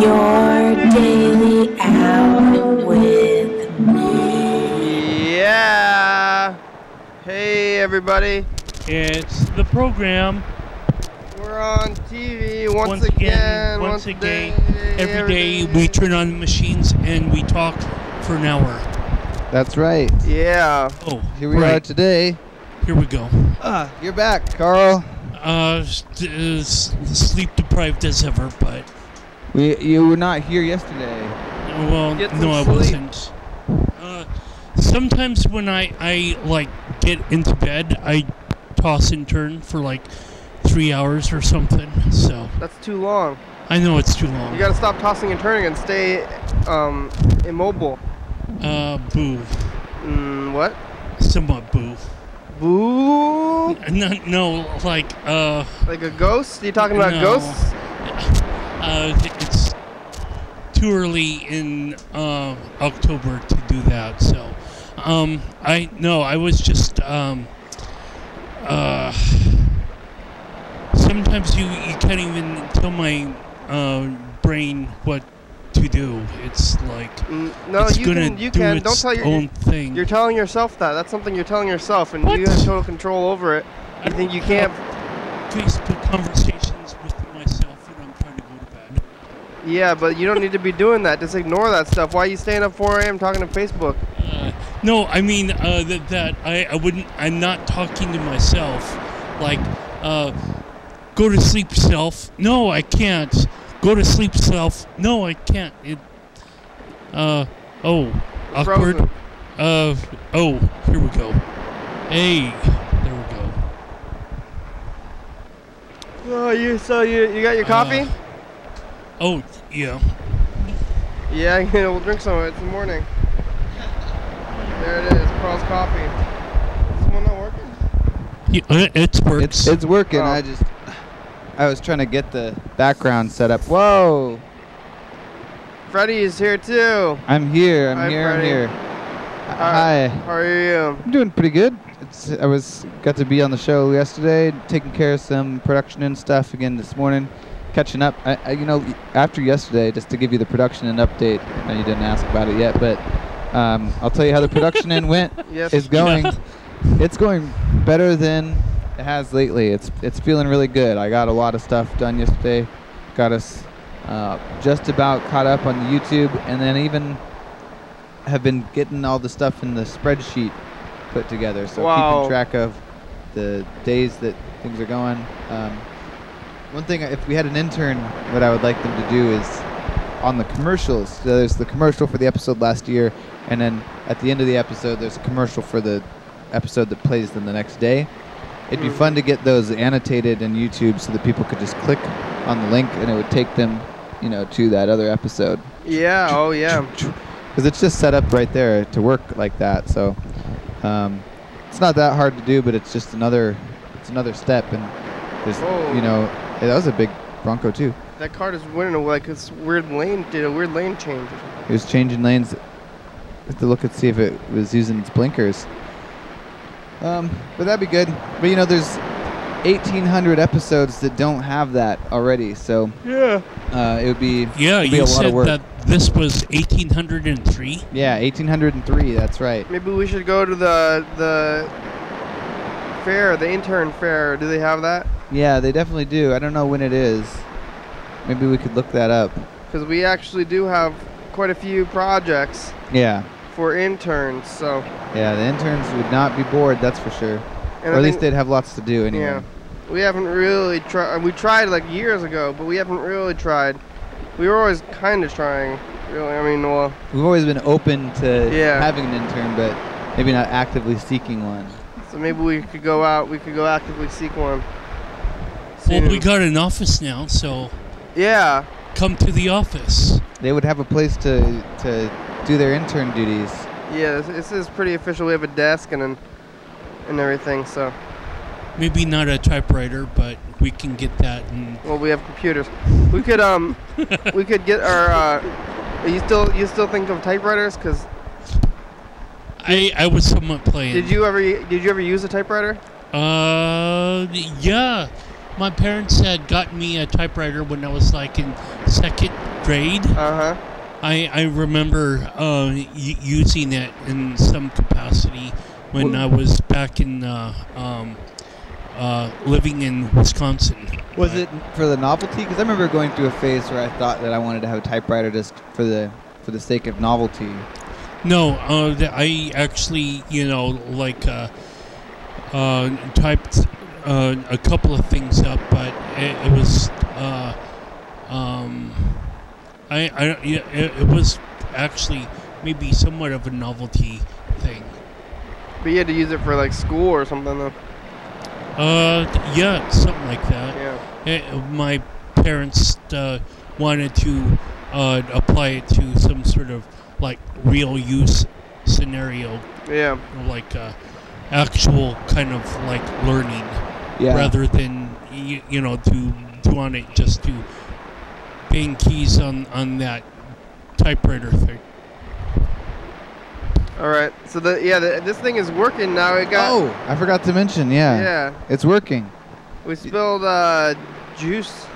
Your daily out with me. Yeah. Hey, everybody. It's the program. We're on TV Once again, every day we turn on the machines and we talk for an hour. That's right. Yeah. Oh, Here we are today. Here we go. You're back, Carl. Sleep deprived as ever, but You were not here yesterday. well, Get some no, I sleep. wasn't. Sometimes when I like get into bed, I toss and turn for like 3 hours or something. So That's too long. I know it's too long. You gotta stop tossing and turning and stay immobile. Boo. What? Somewhat boo. Boo? No, like Like a ghost? You talking about No. ghosts? It's too early in October to do that. So, I was just sometimes you can't even tell my brain what to do. It's like No, it's you gonna can. You do can. its Don't tell your. own thing. You're telling yourself that. That's something you're telling yourself, and What? you have total control over it. You think you can't? Facebook conversations with myself when I'm trying to go to bed. Yeah, but you don't need to be doing that. Just ignore that stuff. Why are you staying up 4 a.m. talking to Facebook? No, I mean that I wouldn't. I'm not talking to myself. Like, go to sleep, self. No, I can't. Go to sleep, self. No, I can't. Oh, awkward. Frozen. Oh, here we go. Hey, there we go. Oh, you got your coffee? Oh, yeah. Yeah, we'll drink some of it. It's in the morning. There it is, Carl's coffee. Is this one not working? Yeah, it works. It's working. Oh. I was trying to get the background set up. Whoa! Freddie is here too. I'm here. Hi, I'm Freddie. here. Hi. How are you? I'm doing pretty good. Got to be on the show yesterday, taking care of some production and stuff again this morning, catching up. After yesterday, just to give you the production and update. I know you didn't ask about it yet, but I'll tell you how the production end went. Yes. It's going. Yeah. It's going better than it has lately. It's feeling really good. I got a lot of stuff done yesterday. Got us just about caught up on the YouTube, and then even have been getting all the stuff in the spreadsheet put together. So Wow. keeping track of the days that things are going. One thing, if we had an intern, what I would like them to do is on the commercials. So there's the commercial for the episode last year, and then at the end of the episode, there's a commercial for the episode that plays then the next day. It'd be fun to get those annotated in YouTube so that people could just click on the link and it would take them, to that other episode. Yeah. Oh yeah. Because it's just set up right there to work like that. So it's not that hard to do, but it's just another step. And there's, Whoa. that was a big Bronco too. That car is winning like this weird lane. Did a weird lane change. It was changing lanes. Have to look and see if it was using its blinkers. But that'd be good. But there's 1,800 episodes that don't have that already. So Yeah. it would be Yeah, it'd be you a lot said of work. that this was 1803. Yeah, 1,803. That's right. Maybe we should go to the fair, the intern fair. Do they have that? Yeah, they definitely do. I don't know when it is. Maybe we could look that up. Because we actually do have quite a few projects Yeah. for interns. So. Yeah, the interns would not be bored, that's for sure. And Or I at least think- they'd have lots to do anyway. Yeah. We haven't really tried. We tried like years ago, but we haven't really tried. We were always kind of trying. Really, I mean, well. We've always been open to Yeah. having an intern, but maybe not actively seeking one. So maybe we could go out. We could go actively seek one. Well, soon. we got an office now, so Yeah. come to the office. They would have a place to do their intern duties. Yeah. This is pretty official. We have a desk and everything. So. Maybe not a typewriter, but we can get that. And Well, we have computers. We could we could get our. You still think of typewriters? Cause I was somewhat playing. did you ever use a typewriter? Yeah. My parents had gotten me a typewriter when I was like in second grade. I remember using it in some capacity when I was back in living in Wisconsin. Was it for the novelty? Because I remember going through a phase where I thought that I wanted to have a typewriter just for the sake of novelty. No, I actually, typed a couple of things up, but it was it was actually maybe somewhat of a novelty thing. But you had to use it for like school or something though. Yeah, something like that. Yeah. My parents wanted to apply it to some sort of like real use scenario. Yeah. Like actual kind of like learning, rather than to on it just to bang keys on that typewriter thing. All right. So this thing is working now. It got. Oh, I forgot to mention. Yeah. Yeah. It's working. We spilled juice.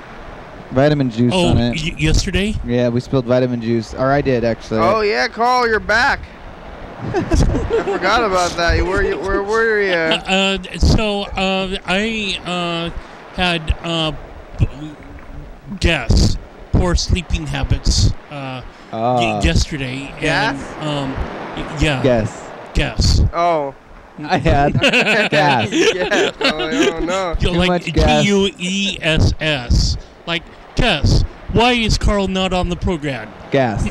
Vitamin juice on it. Yesterday? Yeah, we spilled vitamin juice. Or I did, actually. Oh, yeah, Carl, you're back. I forgot about that. Where were you? So I had poor sleeping habits yesterday. Gas? And, yeah. Guess. Oh. I had gas. Yeah. Oh no. Like GUESS. Like, guess. Why is Carl not on the program? Gas.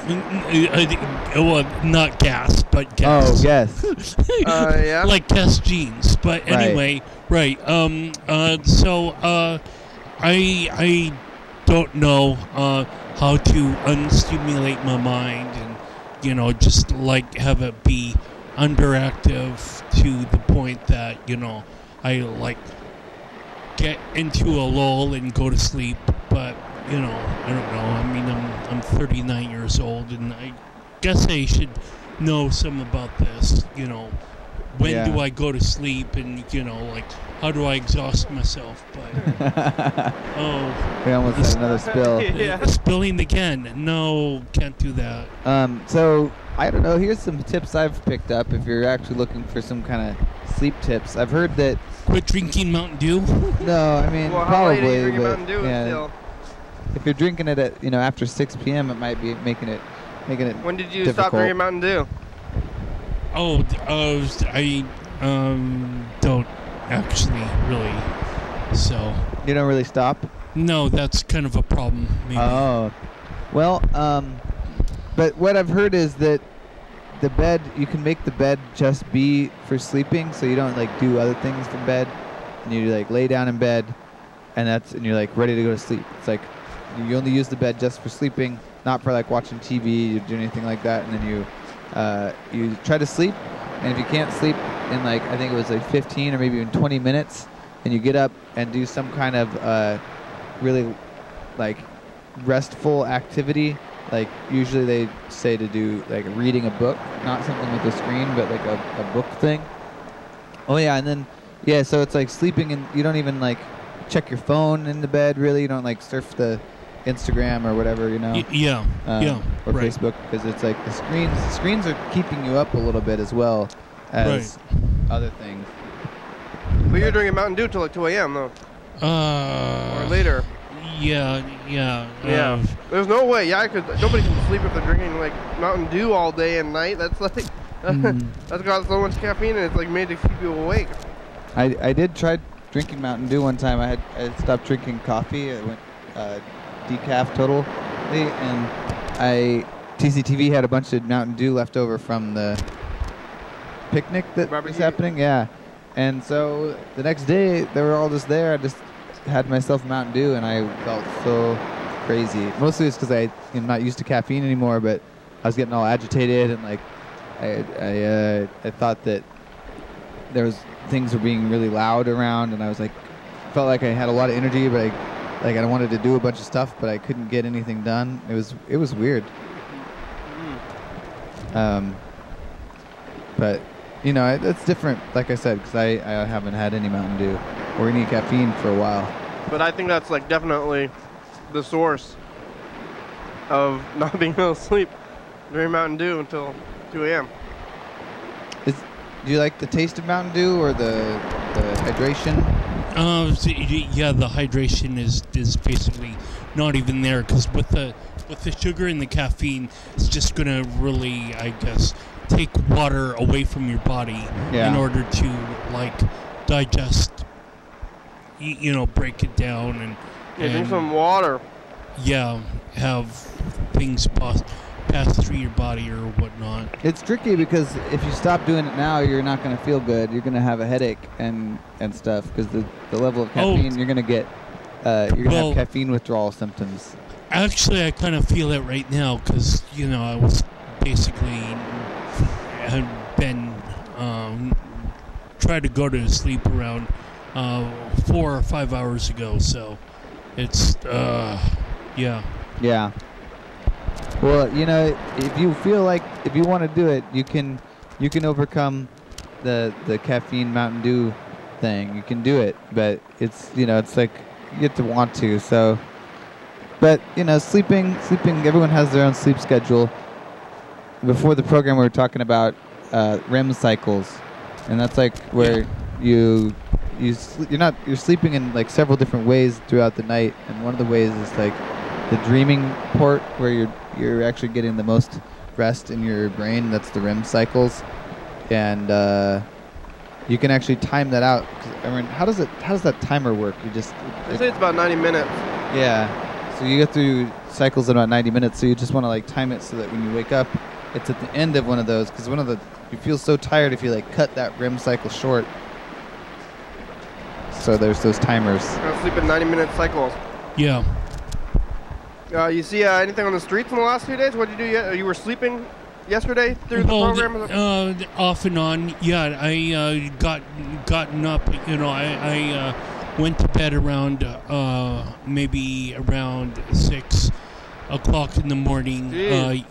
Well, not gas, but gas. Oh, guess. Yeah. Like Guess jeans. But anyway, right. So I don't know how to unstimulate my mind and, just like have it be underactive to the point that, I like get into a lull and go to sleep. But, I don't know. I mean, I'm 39 years old, and I guess I should know some about this. When do I go to sleep, and like how do I exhaust myself? But we almost had another spill. Yeah. Spilling again. No, can't do that. So I don't know. Here's some tips I've picked up. If you're actually looking for some kind of sleep tips, I've heard that. Quit drinking Mountain Dew. No, I mean well, probably. How late are you drinking but, Mountain Dew still? If you're drinking it at after 6 p.m., it might be making it. When did you difficult. stop drinking Mountain Dew? Oh, I don't actually really. So. You don't really stop? No, that's kind of a problem. Maybe. Oh, well, but what I've heard is that the bed, you can make the bed just be for sleeping, so you don't like do other things from bed, and you like lay down in bed, and you're like ready to go to sleep. It's like you only use the bed just for sleeping, not for like watching TV or do anything like that, and then you try to sleep, and if you can't sleep in like I think it was like 15 or maybe even 20 minutes, and you get up and do some kind of really like restful activity. Like usually they say to do like reading a book, not something with a screen, but like a book thing. Oh yeah, and then so it's like sleeping, and you don't even like check your phone in the bed really. You don't like surf the Instagram or whatever, or right. Facebook, because it's like the screens are keeping you up a little bit as well as other things. But you're drinking Mountain Dew till like 2 a.m. though. Or later. Yeah. There's no way. Nobody can sleep if they're drinking like Mountain Dew all day and night. That's like that's got so much caffeine, and it's like made to keep you awake. I did try drinking Mountain Dew one time. I stopped drinking coffee. I went decaf totally, and TCTV had a bunch of Mountain Dew left over from the picnic that was happening. Yeah, and so the next day they were all just there. I just had myself Mountain Dew, and I felt so crazy. Mostly it's because I'm not used to caffeine anymore, but I was getting all agitated, and like I thought that there was things were being really loud around, and I was like felt like I had a lot of energy, but I wanted to do a bunch of stuff, but I couldn't get anything done. It was weird. But it's different, like I said, because I haven't had any Mountain Dew or any caffeine for a while. But I think that's like definitely the source. of not being able to sleep during Mountain Dew until 2 a.m. Do you like the taste of Mountain Dew or the hydration? Yeah, the hydration is basically not even there, because with the sugar and the caffeine, it's just gonna really, I guess, take water away from your body in order to like digest, break it down and drink some water. Yeah, have things pass through your body or whatnot. It's tricky because if you stop doing it now, you're not going to feel good. You're going to have a headache and stuff because the level of caffeine you're going to get. You're going to have caffeine withdrawal symptoms. Actually, I kind of feel it right now because I was basically had been tried to go to sleep around 4 or 5 hours ago. So it's yeah. Yeah. Well, if you feel like if you want to do it, you can overcome the caffeine Mountain Dew thing. You can do it, but it's it's like you get to want to. So, but sleeping. Everyone has their own sleep schedule. Before the program, we were talking about REM cycles, and that's like where you're sleeping in like several different ways throughout the night, and one of the ways is like the dreaming part where you're actually getting the most rest in your brain. That's the REM cycles, and you can actually time that out. I mean, how does that timer work? They say it's about 90 minutes. Yeah, so you go through cycles in about 90 minutes. So you just want to like time it so that when you wake up, it's at the end of one of those, because you feel so tired if you like cut that REM cycle short. So there's those timers. I sleep in 90-minute cycles. Yeah. You see anything on the streets in the last few days? What did you do? You were sleeping yesterday through the program? Off and on. Yeah, I gotten up. I went to bed around maybe around 6 o'clock in the morning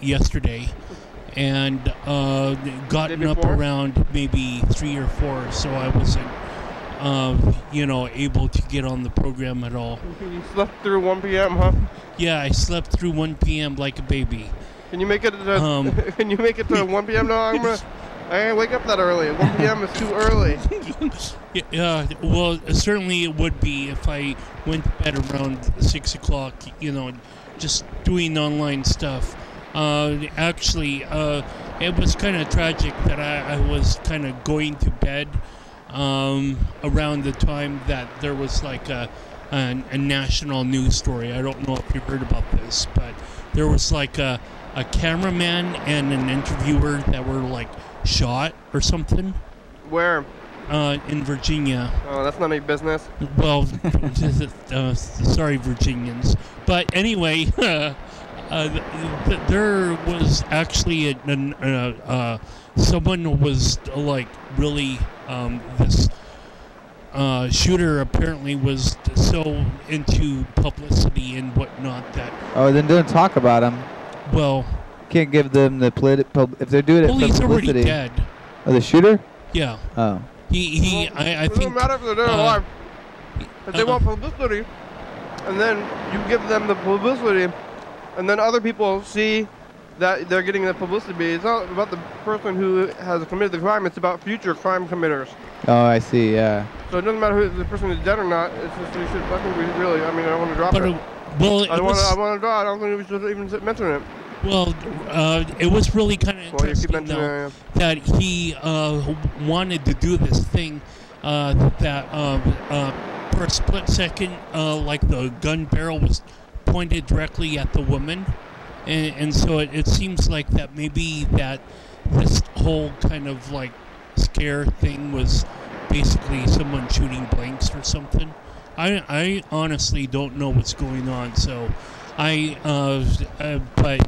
yesterday, and gotten up around maybe 3 or 4. So I wasn't able to get on the program at all. You slept through 1 p.m., huh? Yeah, I slept through 1 p.m. like a baby. Can you make it to, can you make it to 1 p.m. now? I can't wake up that early. 1 p.m. is too early. Yeah, well, certainly it would be if I went to bed around 6 o'clock, just doing online stuff. Actually, it was kind of tragic that I was kind of going to bed around the time that there was like a national news story. I don't know if you heard about this, but there was like a cameraman and an interviewer that were like shot or something. Where? In Virginia. Oh, that's not any business. Well, sorry, Virginians. But anyway, there was actually someone was like really this shooter apparently was so into publicity and whatnot that. Oh, then don't talk about him. Well, can't give them the if they're doing it for he's publicity. Already dead. Oh, the shooter? Yeah. Oh. I think. It doesn't matter if they're dead or alive. If they want publicity, and then you give them the publicity, and then other people see that they're getting the publicity. It's not about the person who has committed the crime. It's about future crime committers. Oh, I see. Yeah. So it doesn't matter who the person is dead or not. It's just we should fucking really. I mean, I don't want to drop it. Well, I want to draw. I don't think we should even mention it. Well, it was really kind of interesting though, that he wanted to do this thing that for a split second, like the gun barrel was pointed directly at the woman, and so it seems like that maybe that this whole kind of like scare thing was basically someone shooting blanks or something. I honestly don't know what's going on, so but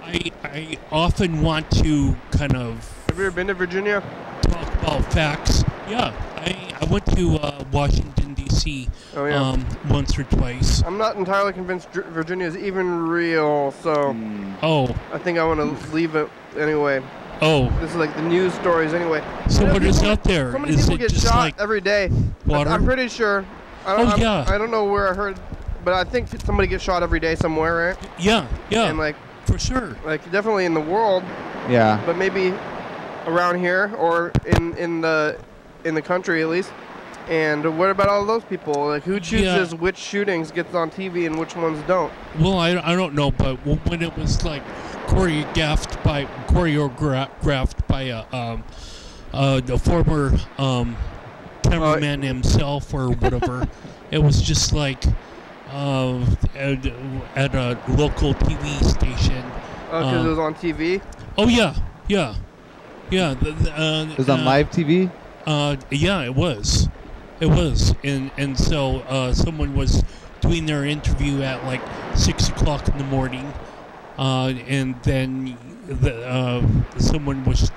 I often want to kind of. Have you ever been to Virginia? Talk about facts. Yeah, I went to Washington D.C. Once or twice. I'm not entirely convinced Virginia is even real, so. I think I want to leave it anyway. Oh. This is like the news stories anyway. So what is out there? So many people get shot every day. Water? I'm pretty sure. I don't know where I heard but I think somebody gets shot every day somewhere, right? Yeah. And like for sure. Like definitely in the world. Yeah. But maybe around here or in the country at least. And what about all those people? Like who chooses which shootings gets on TV and which ones don't? Well, I don't know, but when it was like choreographed by the former cameraman himself or whatever, it was just like at a local TV station. Oh, because it was on TV? Oh, yeah. It was on live TV? Yeah, it was. And so someone was doing their interview at like 6 o'clock in the morning, and then someone was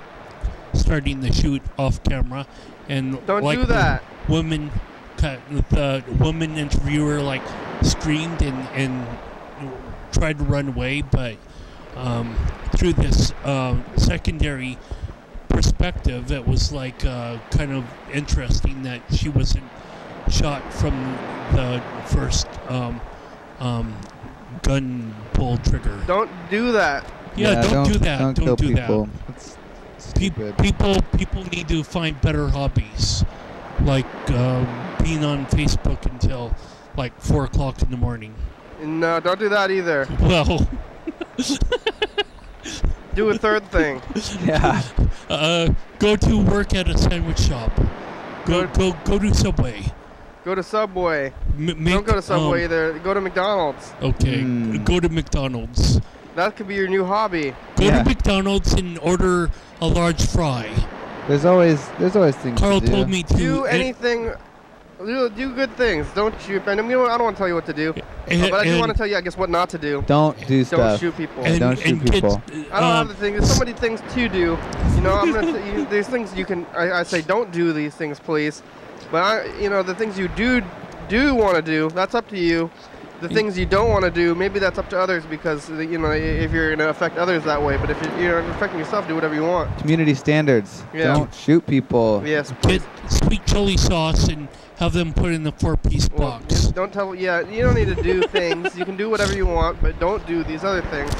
starting the shoot off camera, and don't like do that. The woman interviewer like screamed and tried to run away, but through this secondary perspective, it was like kind of interesting that she wasn't shot from the first gun pull trigger. Don't do that. Yeah, don't do that. Don't kill do people. that. It's stupid. People need to find better hobbies, like being on Facebook until like 4 o'clock in the morning. No, don't do that either. Well, do a third thing. Yeah. Go to work at a sandwich shop. Go to Subway. Go to Subway. Don't go to Subway either. Go to McDonald's. Okay. Go to McDonald's. That could be your new hobby. Go to McDonald's and order a large fry. There's always things Carl to do. told me to do anything. Do good things. Don't shoot. I don't want to tell you what to do, but I do want to tell you, I guess, what not to do. Don't do stuff. Don't shoot people. Don't shoot people. I don't have the thing. There's so many things to do. You know, I'm gonna say, there's things you can. I say don't do these things, please. But the things you do want to do, that's up to you. The things you don't want to do, maybe that's up to others because if you're gonna affect others that way. But if you're affecting yourself, do whatever you want. Community standards. Yeah. Don't shoot people. Yes. Please. Get sweet chili sauce and have them put in the 4-piece box. Don't tell. Yeah, you don't need to do things. You can do whatever you want, but don't do these other things.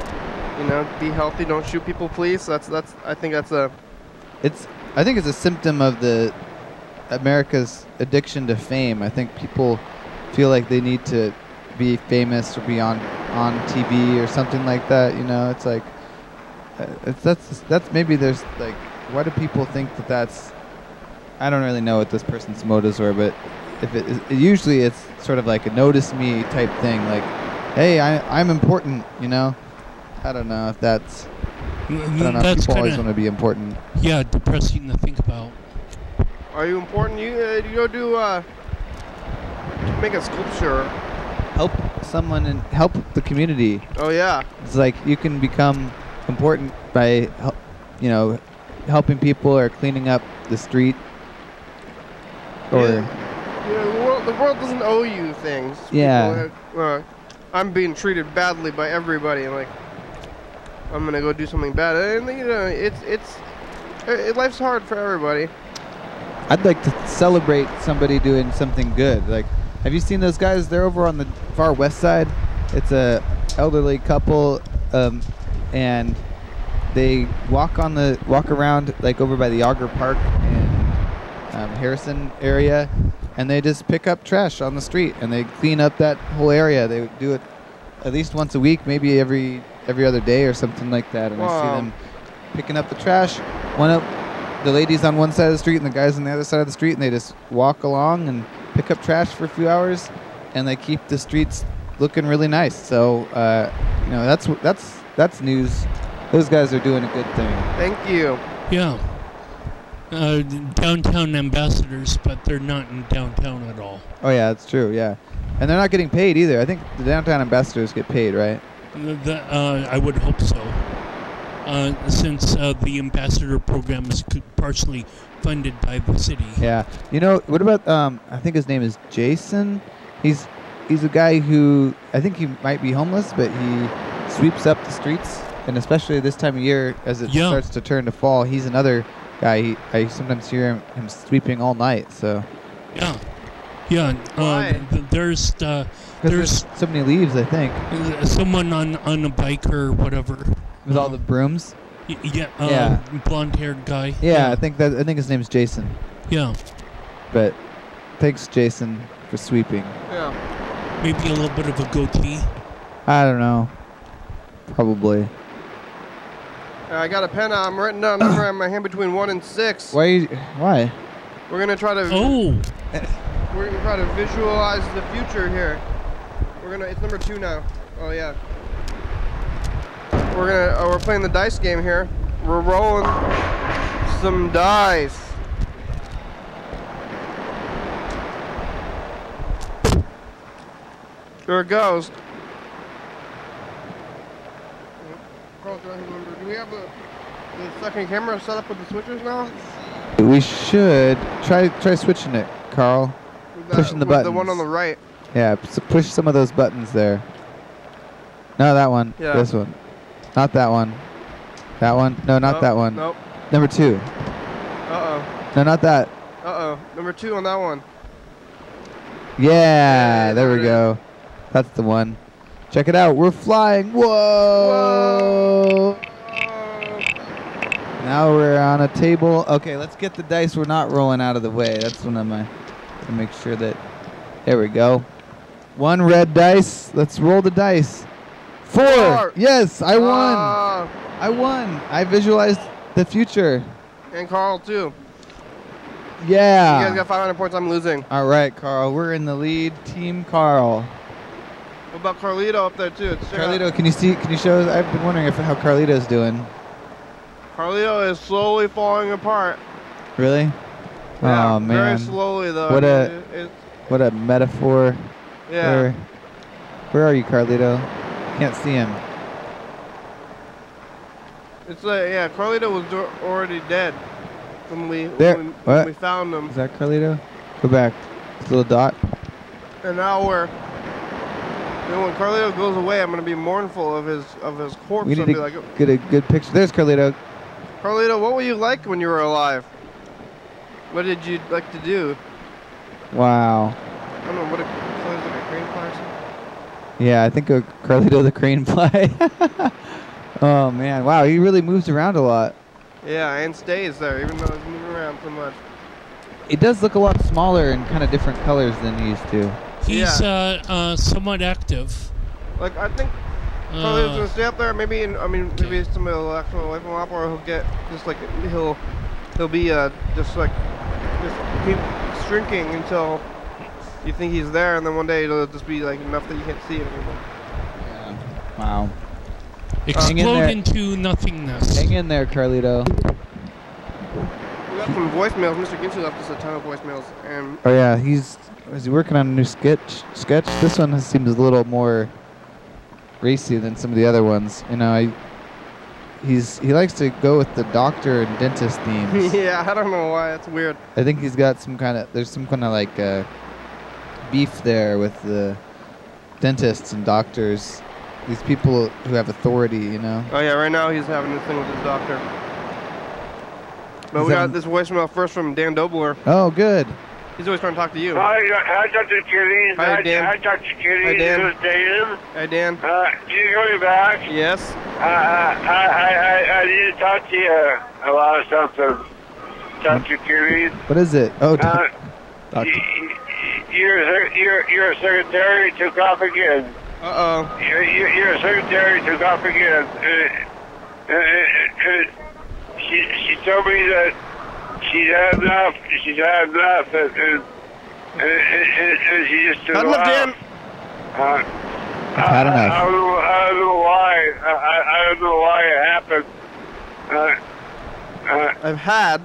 Be healthy. Don't shoot people, please. I think that's a. I think it's a symptom of America's addiction to fame. I think people feel like they need to be famous or be on TV or something like that. It's like that's maybe there's like, why do people think that's? I don't really know what this person's motives were, but if usually it's sort of like a notice me type thing, like, hey, I'm important, I don't know if that's. I don't know. That's people always want to be important. Yeah, depressing to think about. Are you important? You go do make a sculpture. Help someone and help the community. Oh yeah. It's like you can become important by helping people or cleaning up the street. Or the world doesn't owe you things. Yeah. People, I'm being treated badly by everybody, and like I'm gonna go do something bad, and life's hard for everybody. I'd like to celebrate somebody doing something good. Like, have you seen those guys? They're over on the far west side. It's a elderly couple, and they walk around like over by the Auger Park and Harrison area, and they just pick up trash on the street and they clean up that whole area. They do it at least once a week, maybe every other day or something like that. And I see them picking up the trash. The ladies on one side of the street and the guys on the other side of the street, and they just walk along and pick up trash for a few hours, and they keep the streets looking really nice. So that's news. Those guys are doing a good thing. Thank you. Yeah. Downtown ambassadors, but they're not in downtown at all. Oh yeah, that's true. Yeah, and they're not getting paid either. I think the downtown ambassadors get paid, right? I would hope so. Since the ambassador program is partially funded by the city. Yeah. What about I think his name is Jason. He's a guy who, I think he might be homeless, but he sweeps up the streets, and especially this time of year as it starts to turn to fall, he's another guy. I sometimes hear him sweeping all night. So. Yeah. Why? There's There's so many leaves, I think. Someone on a bike or whatever. With all the brooms? Yeah, blonde-haired guy. Yeah, I think his name's Jason. Yeah. But thanks, Jason, for sweeping. Yeah. Maybe a little bit of a goatee. I don't know. Probably. I got a pen. I'm writing down a number in my hand between 1 and 6. Why? We're gonna try to. Oh. We're gonna try to visualize the future here. It's number 2 now. Oh yeah. We're playing the dice game here. We're rolling some dice. There it goes. Carl, do we have the second camera set up with the switchers now? We should try switching it, Carl. Pushing the buttons. The one on the right. Yeah, so push some of those buttons there. No, that one. Yeah. This one. Not that one. That one. No, not that one. Nope. Number 2. Uh-oh. No, not that. Uh-oh. Number 2 on that one. Yeah, there we go. That's the one. Check it out. We're flying. Whoa! Now we're on a table. Okay, let's get the dice. We're not rolling out of the way. That's one of my... to make sure that... There we go. 1 red dice. Let's roll the dice. 4. Yes, I won. I won. I visualized the future. And Carl, too. Yeah. You guys got 500 points. I'm losing. All right, Carl. We're in the lead. Team Carl. What about Carlito up there, too? Carlito, can you show us? I've been wondering how Carlito's doing. Carlito is slowly falling apart. Really? Yeah, oh, man. Very slowly, though. What a metaphor. Yeah. Where are you, Carlito? Can't see him. It's like, yeah, Carlito was already dead when we found him. Is that Carlito? Go back. This little dot. And now when Carlito goes away, I'm gonna be mournful of his corpse. We need to get a good picture. There's Carlito. Carlito, what were you like when you were alive? What did you like to do? Wow. I don't know, what a crane fly or something? Yeah, I think Carlito the crane fly. Oh, man. Wow, he really moves around a lot. Yeah, and stays there, even though he's moving around so much. It does look a lot smaller and kind of different colors than he used to. He's somewhat active. Like, I think Carlito's going to stay up there. Maybe, maybe somebody will actually wipe him up, or he'll get, just like, he'll be, just keep shrinking until you think he's there, and then one day it'll just be, like, enough that you can't see it anymore. Yeah. Wow. Explode into nothingness. Hang in there, Carlito. We got some voicemails. Mr. Ginsey left us a ton of voicemails. And oh, yeah. Is he working on a new sketch? This one seems a little more racy than some of the other ones. You know, he likes to go with the doctor and dentist themes. Yeah, I don't know why. It's weird. I think he's got there's some kind of like beef there with the dentists and doctors. These people who have authority, you know. Oh, yeah, right now he's having this thing with his doctor. But we got this voicemail first from Dan Dobler. Oh, good. He's always trying to talk to you. Hi, Dr. Kitty. Hi, Dan. Hi, Dr. Kitty. Hi, Dan. This is Dan. Hi, Dan. You coming back? Yes. I need to talk to you about something, Dr. Kitty. What is it? Oh, your secretary took off again. Uh-oh. Your secretary took off again. She told me that she's had enough. She's had enough, and she just took off. I've had enough. I don't know why. I don't know why it happened. I've had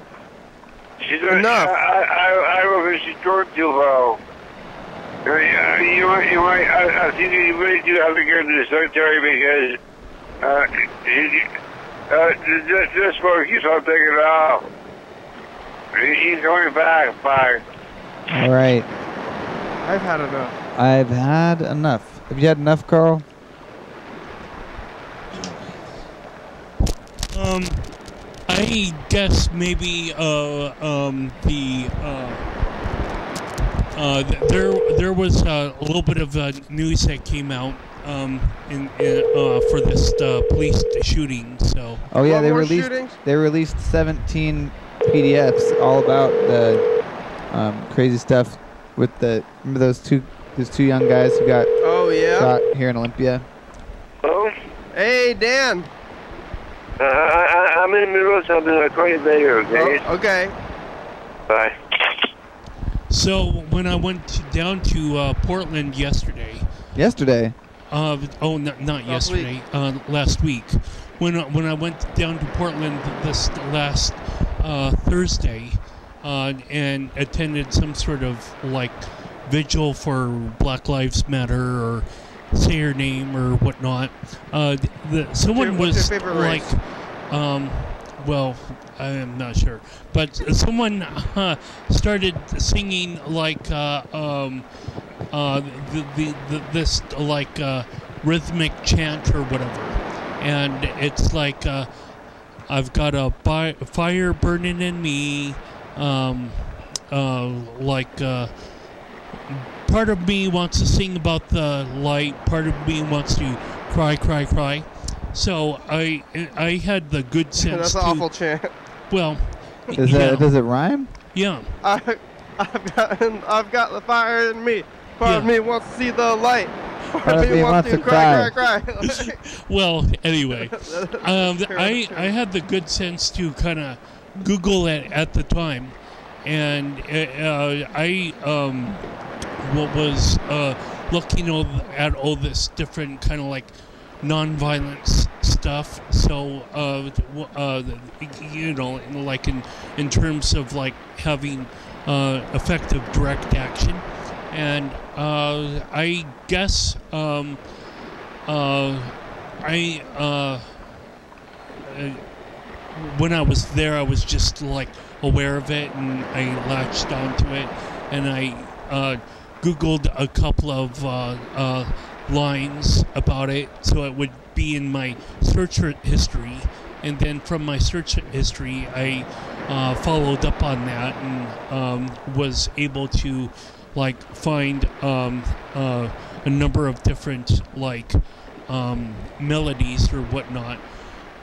enough. I don't think she's doing too well. I think you really do have to get to the secretary because this boy keeps on taking it off. He's going back. Bye. All right. I've had enough. I've had enough. Have you had enough, Carl? I guess maybe There was a little bit of news that came out for this police shooting. So. Oh yeah, What more shootings? they released 17 PDFs all about the crazy stuff with remember those two young guys who got shot here in Olympia. Oh. Hey, Dan. I'm in the middle of something. I'll call you later, okay? Oh, okay. Bye. So when I went down to Portland yesterday. Yesterday? Not yesterday. Last week. When I went down to Portland this last Thursday and attended some sort of like vigil for Black Lives Matter or say her name or whatnot. Someone was like, well, I'm not sure, but someone started singing like this like rhythmic chant or whatever, and it's like I've got a fire burning in me, part of me wants to sing about the light, part of me wants to cry, cry, cry. So I had the good sense. That's an awful chant. Well, does it rhyme? Yeah. I've got the fire in me. Part of me wants to see the light. Part of me wants to cry. Well, anyway, I had the good sense to kind of Google it at the time, and I was looking at all this different kind of like non-violence stuff. So like in terms of like having effective direct action, and I guess when I was there, I was just like aware of it, and I latched onto it, and I Googled a couple of lines about it, so it would be in my search history, and then from my search history, I followed up on that and was able to like find a number of different like melodies or whatnot.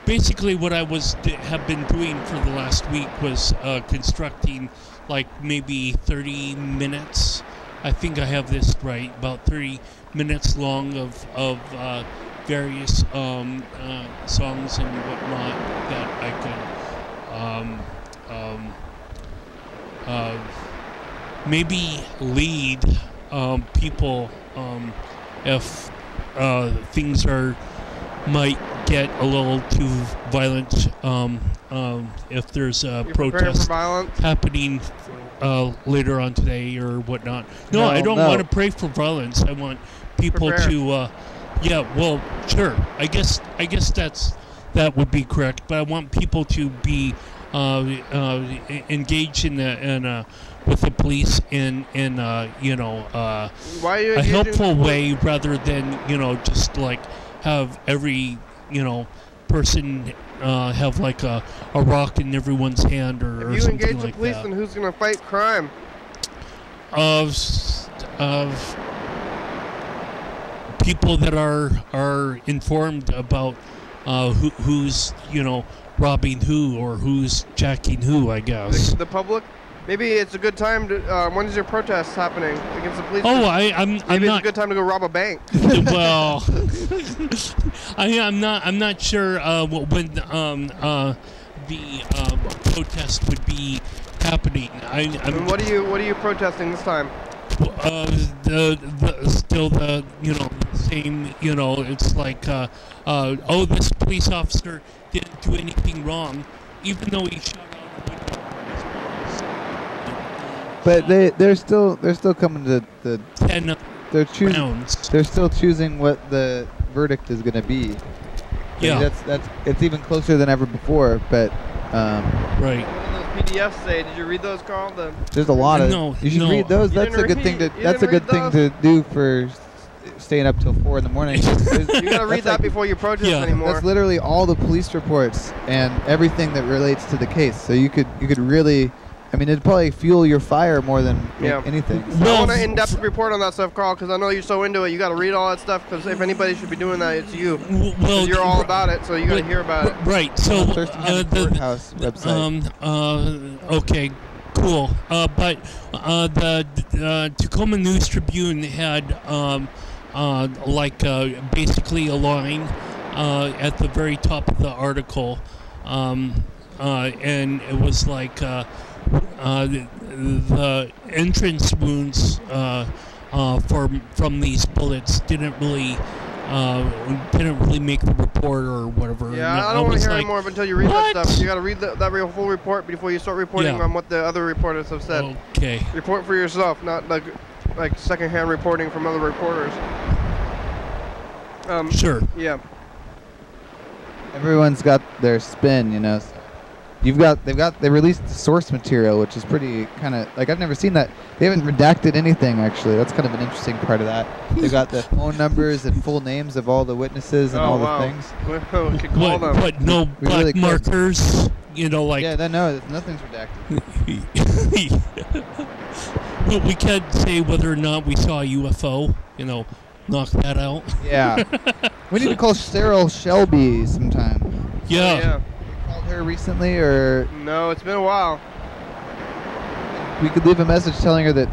Basically, what I have been doing for the last week was constructing like maybe 30 minutes. I think I have this right, about 30 minutes long of various songs and whatnot that I could maybe lead people if things might get a little too violent, if there's a protest happening later on today or whatnot. No, I don't want to pray for violence. I want people to, well, sure. I guess that would be correct. But I want people to be engaged with the police in a helpful way, rather than just like have every person have like a rock in everyone's hand or if you something engage the police, then who's going to fight crime? Of people that are informed about who's robbing who or who's jacking who, I guess. The public. Maybe it's a good time to. When is your protest happening against the police? Oh, I'm maybe not. It's a good time to go rob a bank. Well, I'm not sure when the protest would be happening. And what are you protesting this time? Still the same. It's like this police officer didn't do anything wrong, even though he shot out a window. But they're still coming to the 10 rounds. They're still choosing what the verdict is going to be. Yeah, it's even closer than ever before. But right. What did those PDFs say? Did you read those, Carl? There's a lot of. No, you should read those. That's a good thing to. That's a good thing to do for staying up till 4 in the morning. You gotta read that before you protest anymore. That's literally all the police reports and everything that relates to the case. So you could really I mean, it'd probably fuel your fire more than anything. I want an in-depth report on that stuff, Carl, because I know you're so into it. You got to read all that stuff, because if anybody should be doing that, it's you. Well, you're all about it, so you got to hear about it. Right. So Thurston County Courthouse website. Okay. Cool. But the Tacoma News Tribune had basically a line at the very top of the article, and it was like the entrance wounds from these bullets didn't really make the report or whatever. Yeah, I don't want to hear any more until you read that stuff. You got to read that full report before you start reporting on what the other reporters have said. Okay. Report for yourself, not like secondhand reporting from other reporters. Sure. Yeah. Everyone's got their spin, you know. They released source material, which is pretty kind of like, I've never seen that. They haven't redacted anything, actually. That's kind of an interesting part of that. They've got the phone numbers and full names of all the witnesses and all the things. We could call them. But no black really markers, you know, like. Yeah, no, nothing's redacted. But we can't say whether or not we saw a UFO, you know, knock that out. Yeah. We need to call Cheryl Shelby sometime. Yeah. Oh, yeah. Called her recently, or no? It's been a while. We could leave a message telling her that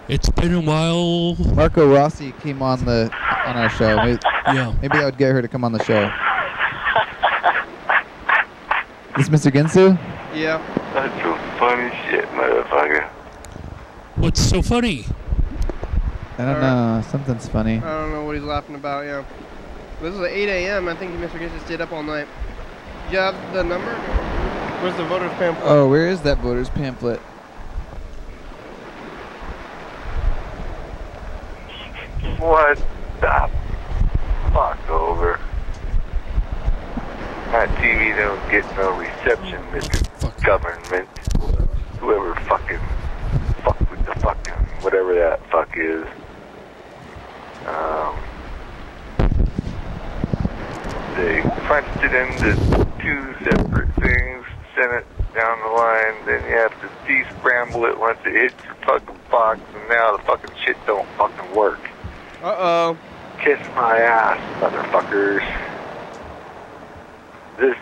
it's been a while. Marco Rossi came on our show. Maybe that would get her to come on the show. Is Mr. Ginsu? Yeah. That's some funny shit, motherfucker. What's so funny? I don't know. Something's funny. I don't know what he's laughing about. Yeah. This is at 8 a.m. I think Mr. Ginsu stayed up all night. You have the number? Where's the voter's pamphlet? Oh, where is that voter's pamphlet? What the fuck over? My TV don't get no reception, Mr. Government. Whoever fuck with the fucking whatever that fuck is. They crunched it into two separate things, sent it down the line, then you have to de-scramble it once it hits your fucking box, and now the fucking shit don't fucking work. Uh-oh. Kiss my ass, motherfuckers. This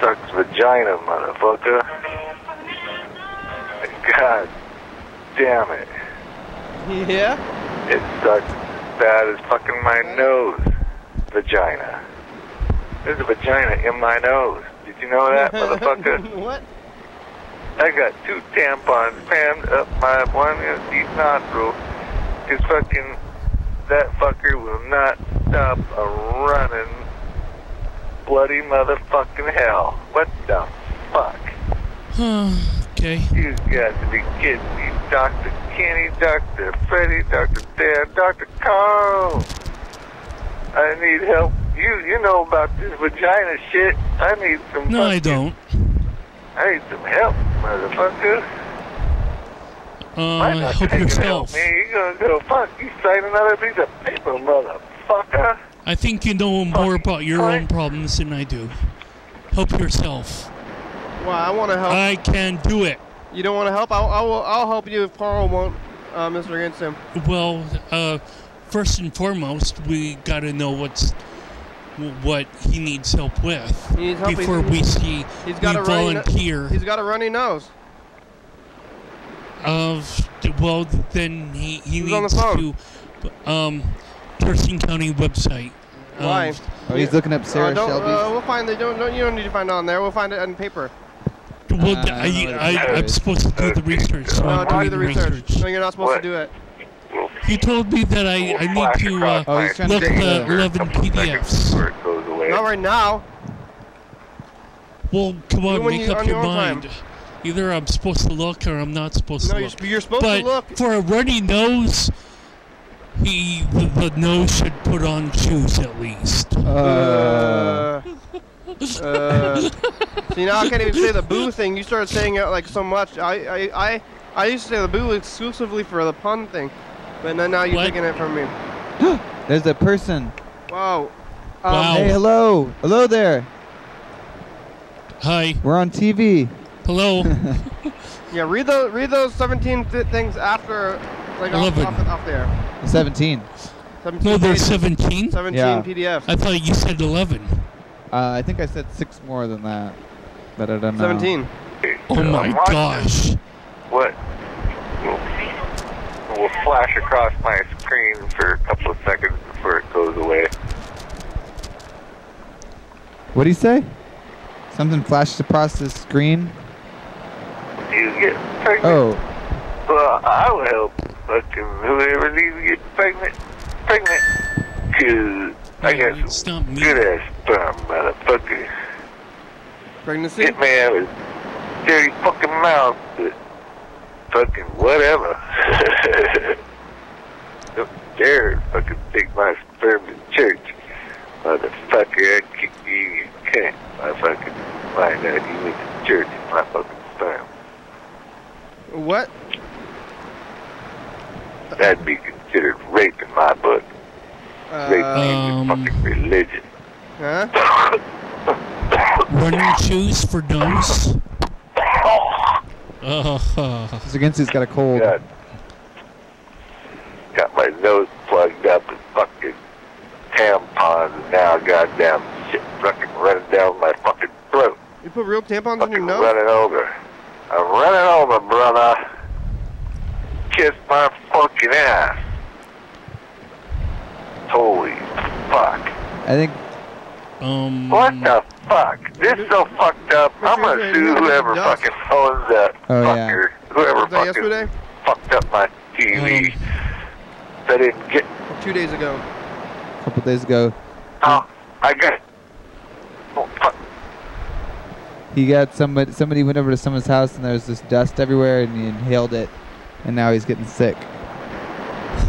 sucks vagina, motherfucker. God damn it. Yeah? It sucks as bad as fucking my nose. Vagina. There's a vagina in my nose. Did you know that, motherfucker? What? I got 2 tampons crammed up my one each nostril. Cause fucking that fucker will not stop a running bloody motherfucking hell. What the fuck? Okay. You got to be kidding me. Dr. Kenny, Dr. Freddie, Dr. Dan, Dr. Carl. I need help. You know about this vagina shit. I need some. No, I don't. I need some help, motherfucker. Help yourself. Man, you gonna go fuck? You sign another piece of paper, motherfucker. I think you know more about your own problems than I do. Help yourself. Well, I want to help. I can do it. You don't want to help? I'll help you if Carl won't, Mr. Ginsu. Well, first and foremost, we got to know what he needs help with before we volunteer. He's got a runny nose. Well, then he needs on the phone. to Thurston County website. Why? He's looking up Sarah Shelby. We'll find it. You don't need to find it on there. We'll find it on paper. Well, I'm supposed to do the research. So no, I'm do the research. No, you're not supposed to do it. He told me that I need to look the 11 PDFs. Not right now. Well, come on, make up your mind. Either I'm supposed to look or I'm not supposed to look. No, you're supposed to look. But for a runny nose, the nose should put on shoes at least. See, now I can't even say the boo thing. You started saying it like so much. I used to say the boo exclusively for the pun thing, but now you're taking it from me. There's a person. Wow. Hey, hello there. Hi. We're on TV. Hello. Yeah, read those 17 things after, like off there. 17. 17 No, there's pages. 17. 17 Yeah. PDFs. I thought you said 11. I think I said 6 more than that, but I don't know. 17. Oh my gosh. What? Will flash across my screen for a couple of seconds before it goes away. What do you say? Something flashed across the screen? Do you get pregnant? Oh. Well, I will help fucking whoever needs to get pregnant. Cause I got some good ass sperm, motherfucker. Pregnancy? Get me out of his dirty fucking mouth, but fucking whatever. Don't dare fucking take my sperm to church. Motherfucker, I'd kick you in your cunt. I fucking find out you went to church with my fucking sperm. What? That'd be considered rape in my book. Rape means fucking religion. Huh? Running shoes for nose. Mr. Ginsu's got a cold. God. Got my nose plugged up with fucking tampons and now goddamn shit fucking running down my fucking throat. You put real tampons in your Fucking nose? running over. I'm running over, brother. Kiss my fucking ass. Holy fuck. I think. What the fuck? This is so fucked up. I'm gonna sue whoever fucking owns that fucker. Whoever Was that fucking yesterday? fucked up my TV. That didn't get. 2 days ago. A couple days ago. Oh, I got. Oh, fuck. He got somebody went over to someone's house and there was this dust everywhere and he inhaled it and now he's getting sick.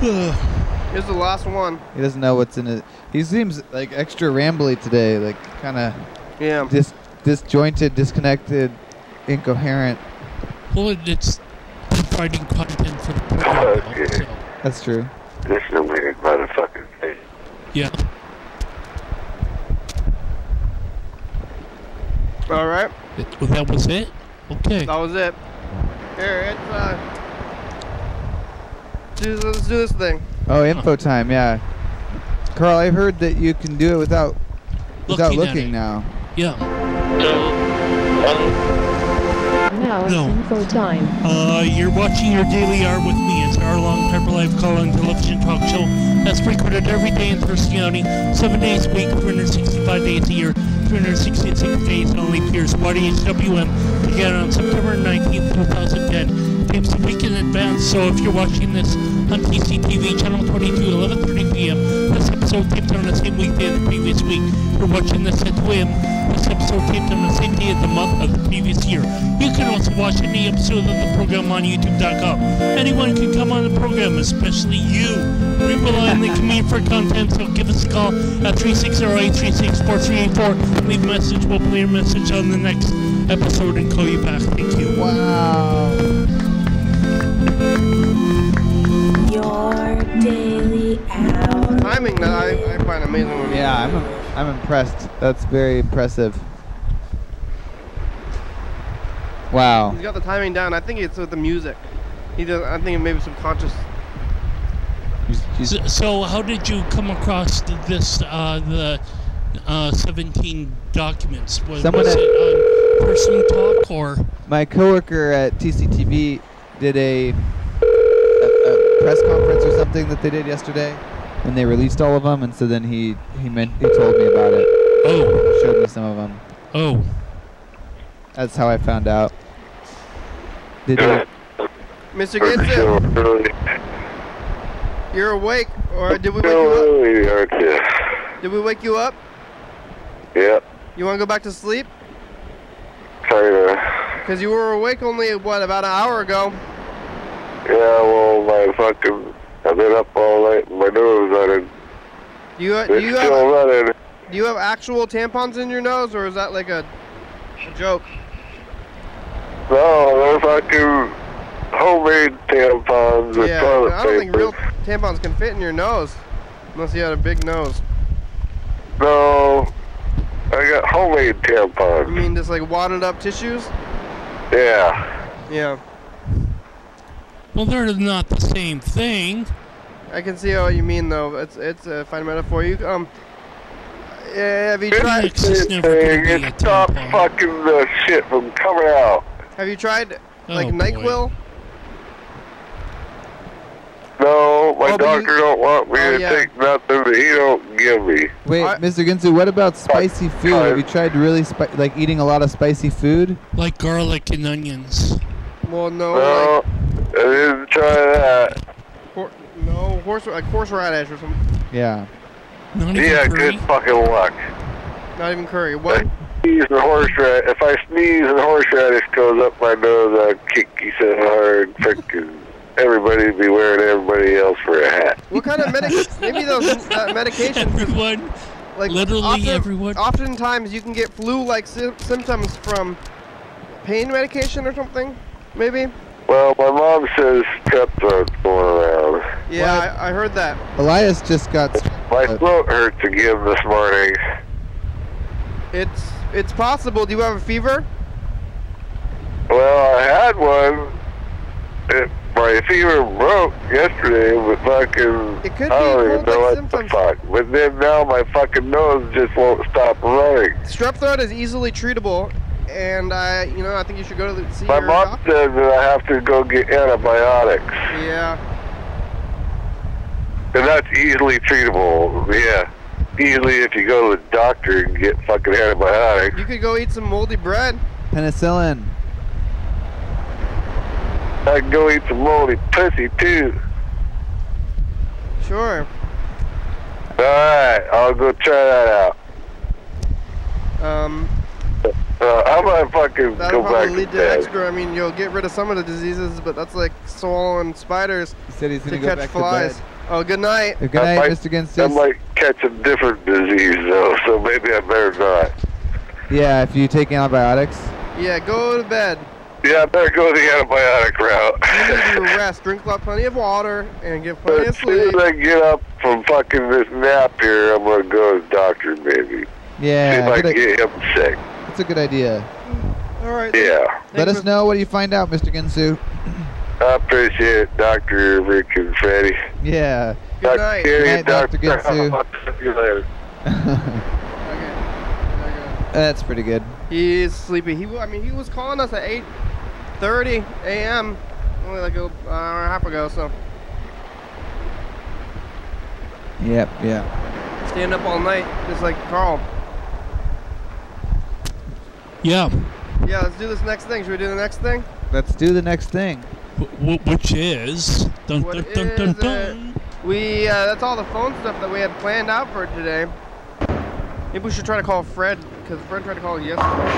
Here's the last one. He doesn't know what's in it. He seems like extra rambly today, like kind of disjointed, disconnected, incoherent. Well, it's providing content for the program. Okay. So. That's true. This is a weird motherfucking thing. Yeah. All right. That was it? Okay. That was it. Here, let's do this thing. Oh, info time, yeah. Carl, I heard that you can do it without looking now. Yeah. Now it's info time. You're watching your Daily Hour with me. It's our long Pepper Live call-in television talk show that's recorded every day in Thurston County, 7 days a week, 365 days a year, 366 days on leap years. YDHWM began on September 19th, 2010. Tapes a week in advance, so if you're watching this on TCTV, channel 22, 11:30 p.m., this episode taped on the same weekday of the previous week. If you're watching this at WIM, this episode taped on the same day of the month of the previous year. You can also watch any episode of the program on YouTube.com. Anyone can come on the program, especially you. We rely on the community for content, so give us a call at 360-836-4384. Leave a message, we'll play your message on the next episode and call you back. Thank you. Wow. Your daily hour. Timing that I find amazing. Yeah, I'm impressed. That's very impressive. Wow. He's got the timing down. I think it's with the music. He does. I think it may be subconscious. So how did you come across this, the 17 documents? Was it on Person Talk or? My coworker at TCTV did a press conference or something that they did yesterday, and they released all of them, and so then he told me about it. Oh. Showed me some of them. Oh. That's how I found out. Did you? Mr. Gibson, you're awake, or did we wake you up? Did we wake you up? Yep. You want to go back to sleep? Kinda. Because you were awake only, what, about an hour ago? Yeah, well, I've been up all night and my nose running. Do you have actual tampons in your nose, or is that like a joke? No, they're fucking homemade tampons with toilet I don't think paper. real tampons can fit in your nose, unless you had a big nose. No, I got homemade tampons. You mean just like wadded up tissues? Yeah. Yeah. Well, they're not the same thing. I can see what you mean, though. It's a fine metaphor. You yeah, have you tried? It's never gonna be a Stop tampon. fucking the shit from coming out. Have you tried like Oh, boy. NyQuil? No, my Oh, but doctor you- don't want me Oh, to yeah. take nothing that he don't give me. Wait, Mr. Ginsu, what about spicy food? Have you tried really like eating a lot of spicy food? Like garlic and onions. Well, no. No, I didn't try that. No, horseradish or something. Yeah. Not even Yeah, curry? good fucking luck. Not even curry. What? If I sneeze and horseradish goes up my nose, I'll kick you so hard, frickin' everybody be wearing everybody else for a hat. What kind of maybe those medications? Everyone. Like Literally everyone. Oftentimes you can get flu-like symptoms from pain medication or something. Maybe. Well, my mom says strep throat's going around. Yeah, I heard that. Elias just got. My throat hurts again this morning. It's possible. Do you have a fever? Well, I had one. My fever broke yesterday, but fucking It could I don't be even know cold-like what the symptoms. fuck. But then now my fucking nose just won't stop running. Strep throat is easily treatable, and I think you should go to see My your mom doctor. said that I have to go get antibiotics. Yeah. And that's easily treatable. Yeah. Easily if you go to the doctor and get fucking antibiotics. You could go eat some moldy bread. Penicillin. I can go eat some moldy pussy too. Sure. Alright, I'll go try that out. How about I fucking That'll go back probably to lead to bed? extra. I mean, you'll get rid of some of the diseases, but that's like swallowing spiders He said he's to gonna go catch back flies. to bed. Oh, good night. Good night, Mr. I Ginsu. might catch a different disease though, so maybe I better not. Yeah, if you take antibiotics. Yeah, go to bed. Yeah, I better go the antibiotic route. You need to rest. Drink plenty of water and get plenty As of soon sleep. as I get up from fucking this nap here, I'm gonna go to the doctor maybe. Yeah. See if I good can get him sick. That's a good idea. All right. Yeah. Let us know what you find out, Mr. Ginsu. I appreciate it, Dr. Rick and Freddie. Yeah. Good night. Good night, Dr. Ginsu. I'll see you later. That's pretty good. He's sleepy. He was calling us at 8:30 a.m. only like an hour and a half ago. So Yep, yeah. staying up all night, just like Carl. Yeah. Yeah, let's do this next thing. Should we do the next thing? Let's do the next thing. Which is dun What dun dun dun is dun. that's all the phone stuff that we had planned out for today. Maybe we should try to call Fred, because Fred tried to call yesterday.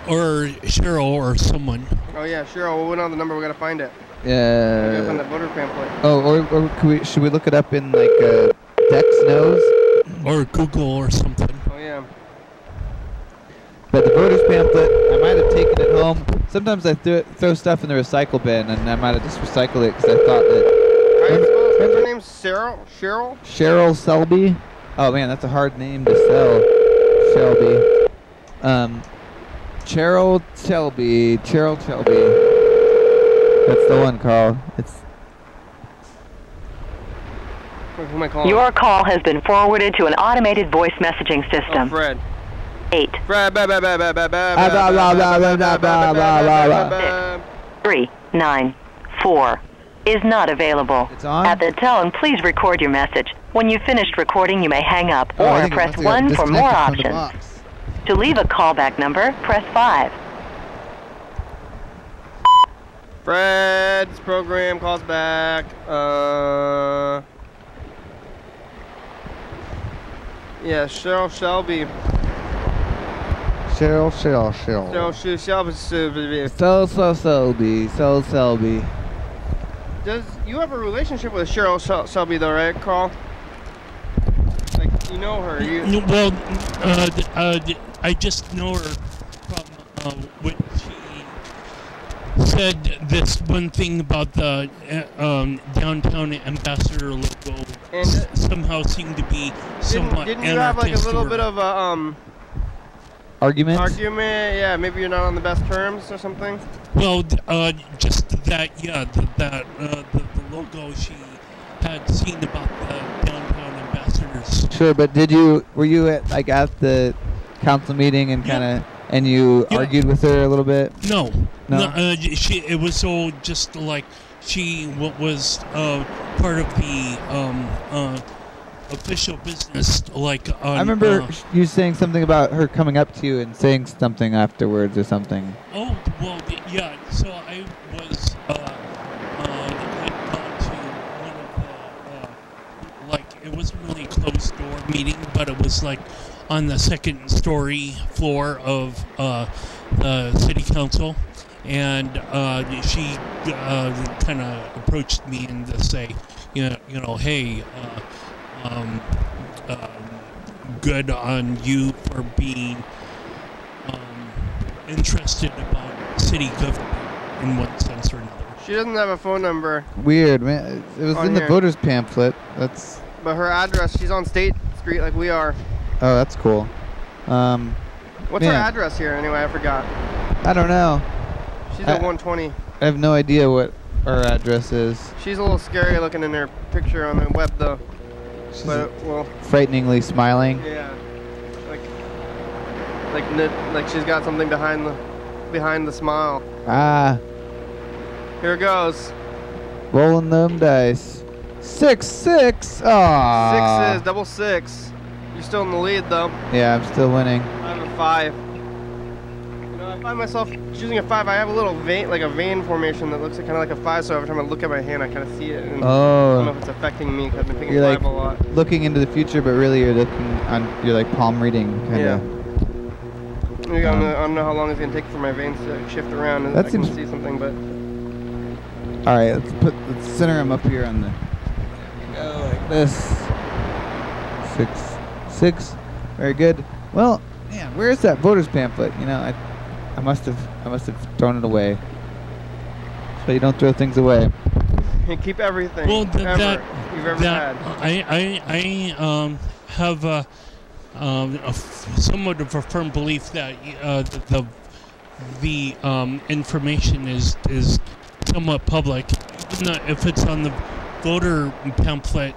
Or Cheryl or someone. Oh yeah, sure. We'll win on the number. We gotta find it. We gotta Yeah. find that voter pamphlet. Oh, or should we look it up in like Dex knows? Or Google or something. Oh yeah. But the voters pamphlet, I might have taken it home. Sometimes I throw stuff in the recycle bin, and I might have just recycled it because I thought that. How do you spell it? What's her name? Cheryl? Cheryl Selby. Oh man, that's a hard name to sell. Shelby. Cheryl Shelby. Cheryl Shelby. That's the one, Carl. It's. Who am I calling? Your call has been forwarded to an automated voice messaging Oh, system. Fred. 8 Fred. 3994 is not available. It's on? At the tone, please record your message. When you've finished recording, you may hang up Oh, I or think it press must have got 1 for more disconnected from the options. box. To leave a callback number, press 5. Fred's program calls back. Yeah, Cheryl Shelby. Cheryl. Cheryl Shelby. Selby. Does you have a relationship with Cheryl Shelby though, right, Carl? Like you know her. You. Well, I just know her from what she said. This one thing about the downtown ambassador logo And somehow seemed to be somewhat didn't you have like a anarchist little or- bit of a argument? Yeah, maybe you're not on the best terms or something. Well, just that, yeah, the logo she had seen about the downtown ambassadors. Sure, but were you at the council meeting and and you argued with her a little bit? No. It was all just like she was part of the official business. Like I remember you saying something about her coming up to you and saying something afterwards or something. Oh well, yeah. So I was had gone to one of the it wasn't really a closed door meeting, but it was like on the second story floor of the city council. And she kind of approached me and to say, you know, hey, good on you for being interested about city government in one sense or another. She doesn't have a phone number. Weird, man. It was in the voters pamphlet. But her address, she's on State Street like we are. Oh, that's cool. What's her address here anyway? I forgot. I don't know. She's at 120. I have no idea what our address is. She's a little scary looking in her picture on the web, though. She's frighteningly smiling. Yeah, like she's got something behind the smile. Ah. Here it goes. Rolling them dice. 6-6. Aww. Sixes, double six. You're still in the lead, though. Yeah, I'm still winning. I have a 5. I find myself choosing a 5. I have a little vein, like a vein formation that looks kind of like a 5. So every time I look at my hand, I kind of see it. And I don't know if it's affecting me because I've been picking 5 a lot. Looking into the future, but really you're you're like palm reading kind of. Yeah. I don't know how long it's gonna take for my veins to shift around, and I can see something. But all right, let's center them up here on the. There we go, like this. 6-6. Very good. Well, man, where's that voters pamphlet? You know, I must have thrown it away. So you don't throw things away. And keep everything you've ever had. I have somewhat of a firm belief that the information is somewhat public. If it's on the voter pamphlet,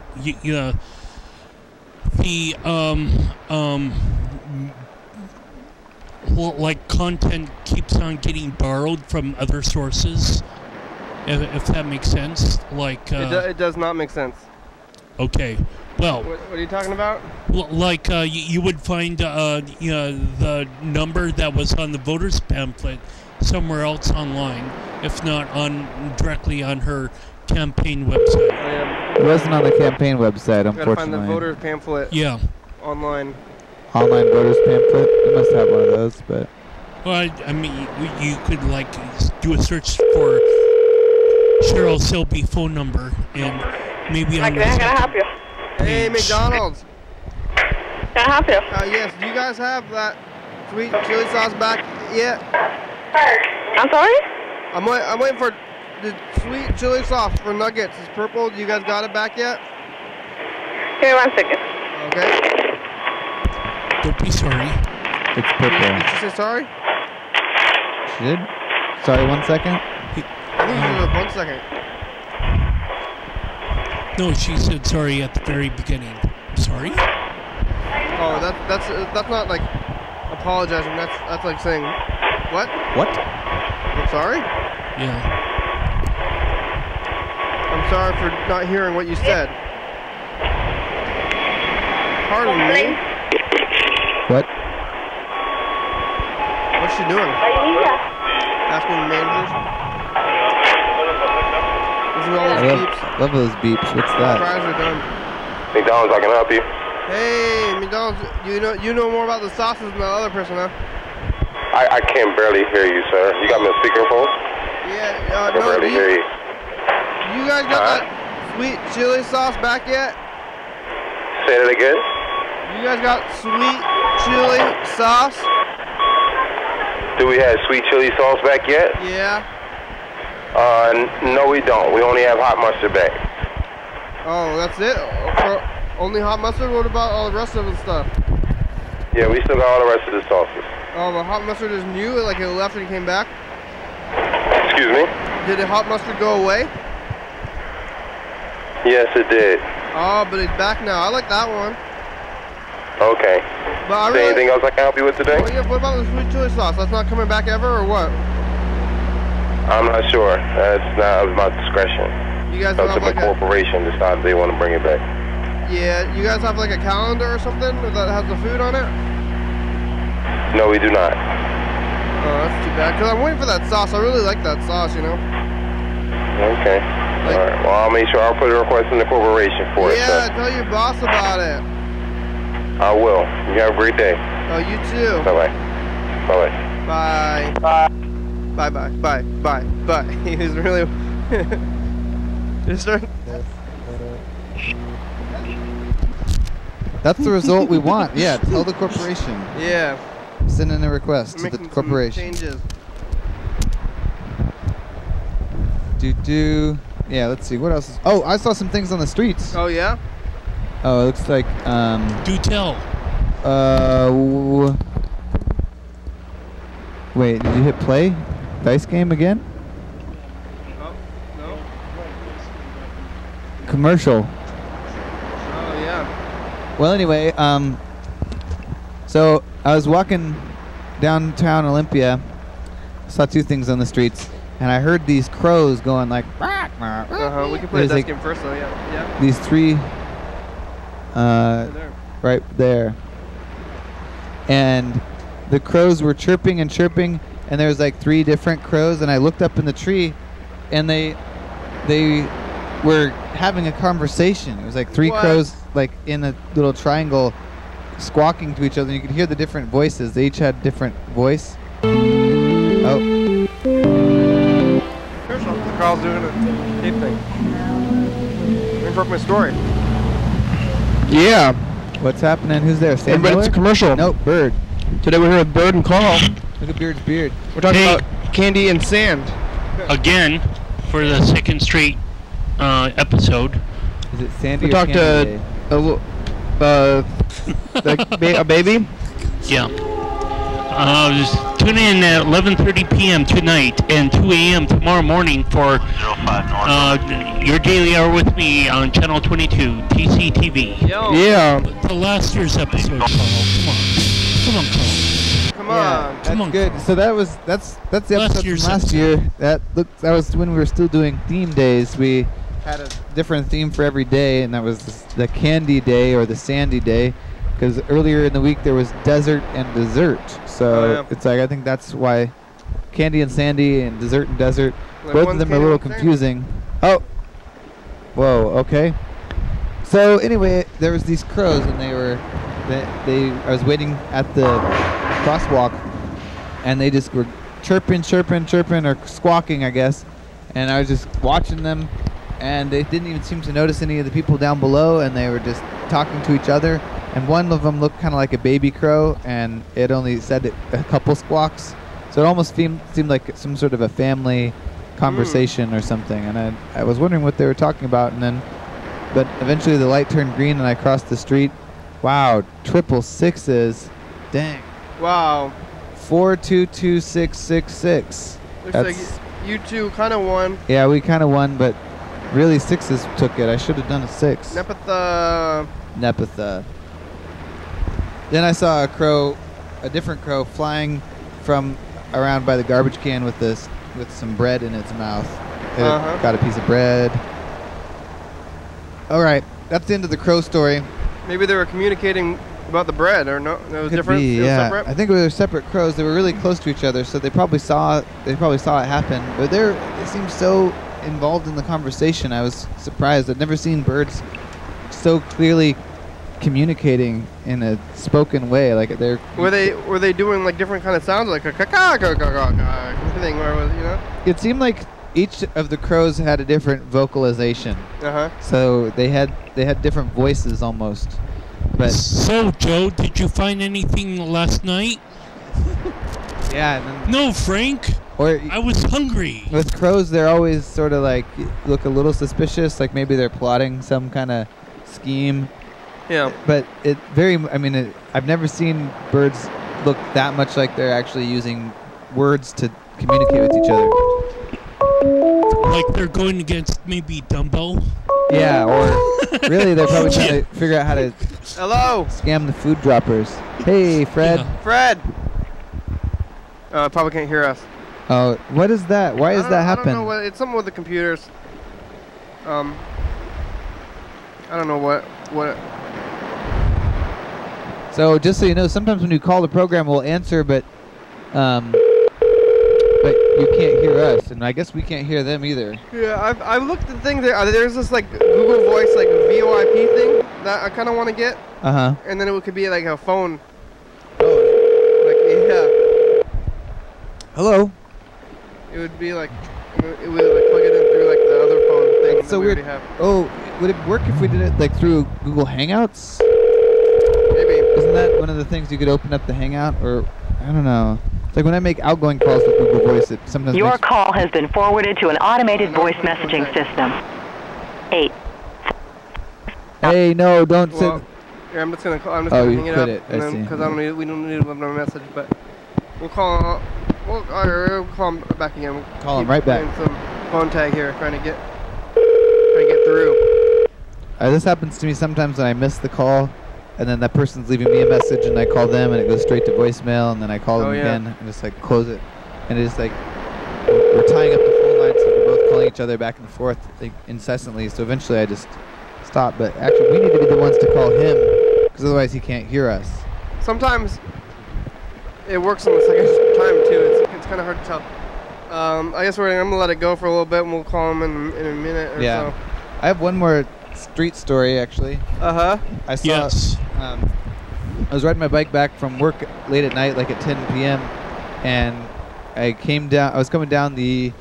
like content keeps on getting borrowed from other sources, if that makes sense. Like it does not make sense. Okay, well. What are you talking about? Like you would find the number that was on the voters pamphlet somewhere else online, if not directly on her campaign website. It wasn't on the campaign website, unfortunately. Gotta find the voters pamphlet. Yeah. Online. Online voters pamphlet. You must have one of those, but. Well, I mean, you could like do a search for Cheryl Selby phone number and maybe on. Can I help you? Hey, McDonald's. Can I help you? Yes. Do you guys have that sweet chili sauce back yet? I'm sorry? I'm waiting for the sweet chili sauce for nuggets. It's purple. Do you guys got it back yet? Here, 1 second. Okay. Don't be sorry. It's purple. Did she say sorry? She did? Sorry, 1 second? I think she said 1 second. No, she said sorry at the very beginning. Sorry? Oh, that's not like apologizing. That's like saying, what? What? I'm sorry? Yeah. I'm sorry for not hearing what you said. Pardon me? What? What's she doing? Asking the managers? Listen to all those beeps. Love those beeps. What's that? Fries are done. McDonald's, I can help you. Hey, McDonald's, you know more about the sauces than the other person, huh? I can barely hear you, sir. You got me on speakerphone? Yeah, I can barely hear you. You guys got that sweet chili sauce back yet? Say that again? You guys got sweet chili sauce? Do we have sweet chili sauce back yet? Yeah. No, we don't. We only have hot mustard back. Oh, that's it? Only hot mustard? What about all the rest of the stuff? Yeah, we still got all the rest of the sauces. Oh, the hot mustard is new? Like it left and came back? Excuse me? Did the hot mustard go away? Yes, it did. Oh, but it's back now. I like that one. Okay. But I Is there anything else I can help you with today? Oh, yeah, what about the sweet chili sauce? That's not coming back ever, or what? I'm not sure. That's not of my discretion. You guys So have if the like corporation decides they want to bring it back. Yeah, you guys have like a calendar or something that has the food on it? No, we do not. Oh, that's too bad. Because I'm waiting for that sauce. I really like that sauce, you know? Okay. All right. Well, I'll make sure I'll put a request in the corporation for it. Yeah, tell your boss about it. I will. You have a great day. Oh, you too. Bye-bye. Bye-bye. Bye. Bye. Bye. Bye. Bye. Bye. He was really... That's the result we want. Yeah, tell the corporation. Yeah. Send in a request to the corporation. Changes. Yeah, let's see. What else? Oh, I saw some things on the streets. Oh, yeah? Oh, it looks like... Do tell. Wait, did you hit play? Dice game again? Oh, no. Commercial. Oh, yeah. Well, anyway, so I was walking downtown Olympia, saw two things on the streets, and I heard these crows going like... We can play this game first, though, yeah. These three... right there. And the crows were chirping and chirping, and there was like three different crows, and I looked up in the tree, and they were having a conversation. It was like three crows like in a little triangle squawking to each other, and you could hear the different voices. They each had different voice. Oh. Carl's doing a tape thing. Interrupt my story. Yeah. What's happening? Who's there? Sam It's a commercial. Nope, Bird. Today we're here with Bird and Carl. Look at Beard's beard. We're talking about candy and sand. Again, for the second straight episode. Is it Sandy we or talked Candy to a baby? Yeah. Just tune in at 11:30 p.m. tonight and 2 a.m. tomorrow morning for your daily hour with me on Channel 22, TCTV. Yeah. The last year's episode, Carl. Come on, Carl. Come on. That's good. So that's the episode from last year. That was when we were still doing theme days. We had a different theme for every day, and that was the candy day or the sandy day. Because earlier in the week there was desert and dessert, so it's like I think that's why candy and sandy and dessert and desert, like both of them are a little confusing. Oh, whoa, okay. So anyway, there was these crows, and I was waiting at the crosswalk, and they just were chirping, or squawking, I guess, and I was just watching them, and they didn't even seem to notice any of the people down below, and they were just talking to each other. And one of them looked kind of like a baby crow, and it only said a couple squawks. So it almost seemed like some sort of a family conversation or something. And I was wondering what they were talking about. But eventually the light turned green, and I crossed the street. Wow, 666s. Dang. Wow. 422666. Looks like you two kind of won. Yeah, we kind of won, but really sixes took it. I should have done a 6. Nepatha. Then I saw a different crow flying from around by the garbage can with some bread in its mouth. It got a piece of bread. All right, that's the end of the crow story. Maybe they were communicating about the bread, or no? It was different. Be, it was yeah. separate? I think they were separate crows. They were really close to each other, so they probably saw it happen. But they seemed so involved in the conversation. I was surprised. I'd never seen birds so clearly communicating in a spoken way. Like were they doing like different kind of sounds, like a thing, or was, you know? It seemed like each of the crows had a different vocalization. So they had different voices almost. But so Joe, did you find anything last night? Yeah. No, Frank. I was hungry. With crows, they're always sort of like look a little suspicious, like maybe they're plotting some kind of scheme. Yeah. But I've never seen birds look that much like they're actually using words to communicate with each other. Like they're going against maybe Dumbo? Yeah, or really they're probably trying to figure out how to scam the food droppers. Hey, Fred. Yeah. Fred! Probably can't hear us. Oh, what is that? Why does that happen? I don't know it's something with the computers. I don't know what. So just so you know, sometimes when you call the program, we'll answer, but you can't hear us, and I guess we can't hear them either. Yeah, I've looked at things. There's this like Google Voice like VoIP thing that I kind of want to get. And then it could be like a phone. Like yeah. Hello. It would be like it would like plug it in through like the other phone thing. That's so weird. Oh, would it work if we did it like through Google Hangouts? Maybe. Isn't that one of the things you could open up the Hangout, or I don't know? It's like when I make outgoing calls with Google Voice, it sometimes Your call has been forwarded to an automated voice messaging system. 8. Hey, no, don't send. Yeah, I'm just gonna hang it up, I see. because we don't need to leave no message, but we'll call. We'll call him back again. We'll call him right back. Some phone tag here, trying to get through. This happens to me sometimes when I miss the call, and then that person's leaving me a message, and I call them, and it goes straight to voicemail, and then I call them again, and just like close it, and it's like we're tying up the phone lines, so we're both calling each other back and forth like incessantly. So eventually, I just stop. But actually, we need to be the ones to call him, because otherwise, he can't hear us. Sometimes it works on the second time too. It's kind of hard to tell. I guess I'm gonna let it go for a little bit, and we'll call him in a minute or so. I have one more street story actually. I saw. Yes. I was riding my bike back from work late at night, like at 10 p.m. and I was coming down the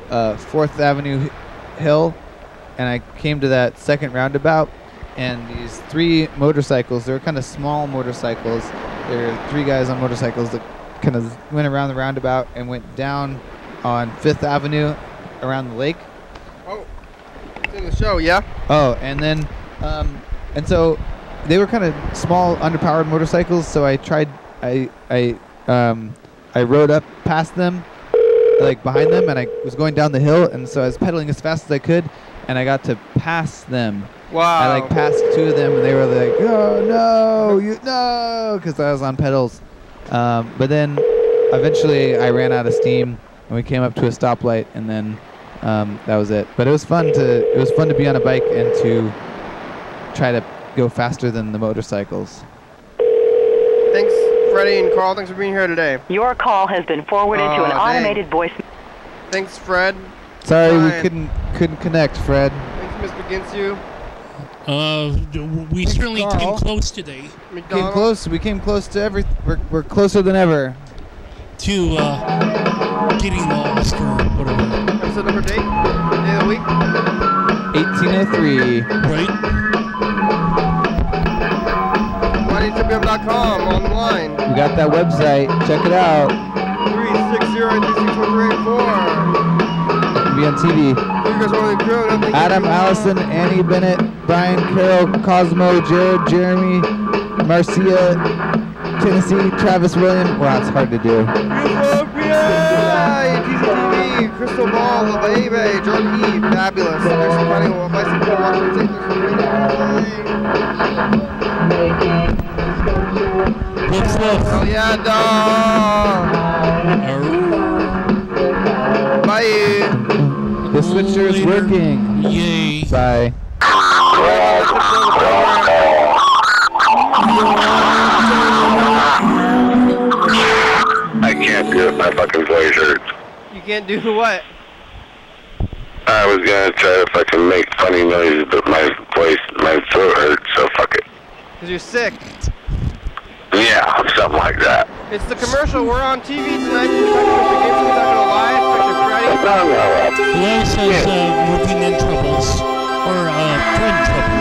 4th Avenue hill, and I came to that second roundabout, and these 3 motorcycles, they were kind of small motorcycles. There were 3 guys on motorcycles that kind of went around the roundabout and went down on 5th Avenue around the lake. Oh, it's in the show, yeah? Oh, and then, and so they were kind of small, underpowered motorcycles, so I rode up past them, like behind them, and I was going down the hill, and so I was pedaling as fast as I could, and I got to pass them. Wow. I like passed 2 of them, and they were like, "Oh no, no," because I was on pedals. But then eventually I ran out of steam, and we came up to a stoplight, and then that was it. But it was fun to be on a bike and to try to go faster than the motorcycles. Thanks, Freddie and Carl. Thanks for being here today. Your call has been forwarded to an automated voice. Thanks, Fred. Sorry, we couldn't connect, Fred. Thanks, Mr. Ginsu. We certainly came close today. We came close to we're closer than ever. To getting lost or whatever. Episode number 8, day of the week. 1803. Right. YDHWM.com online. We got that website. Check it out. 360-364. Be on TV. Adam, Allison, Annie, Bennett, Brian, Carol, Cosmo, Jared, Jeremy, Marcia, Tennessee, Travis, William. Wow, it's hard to do. TCTV, Crystal Ball, Baby, Jordan E, Fabulous, Thurston County Washington. Woof woof. Oh yeah, dog. Bye. The switcher is working. Yay. Bye. I can't do it. My fucking voice hurts. You can't do what? I was gonna try to fucking make funny noises, but my throat hurts, so fuck it. Because you're sick. Yeah, something like that. It's the commercial. We're on TV tonight. We're talking about the games. We're talking live. Mr. Freddie. Hello says moving in troubles. Or friend troubles.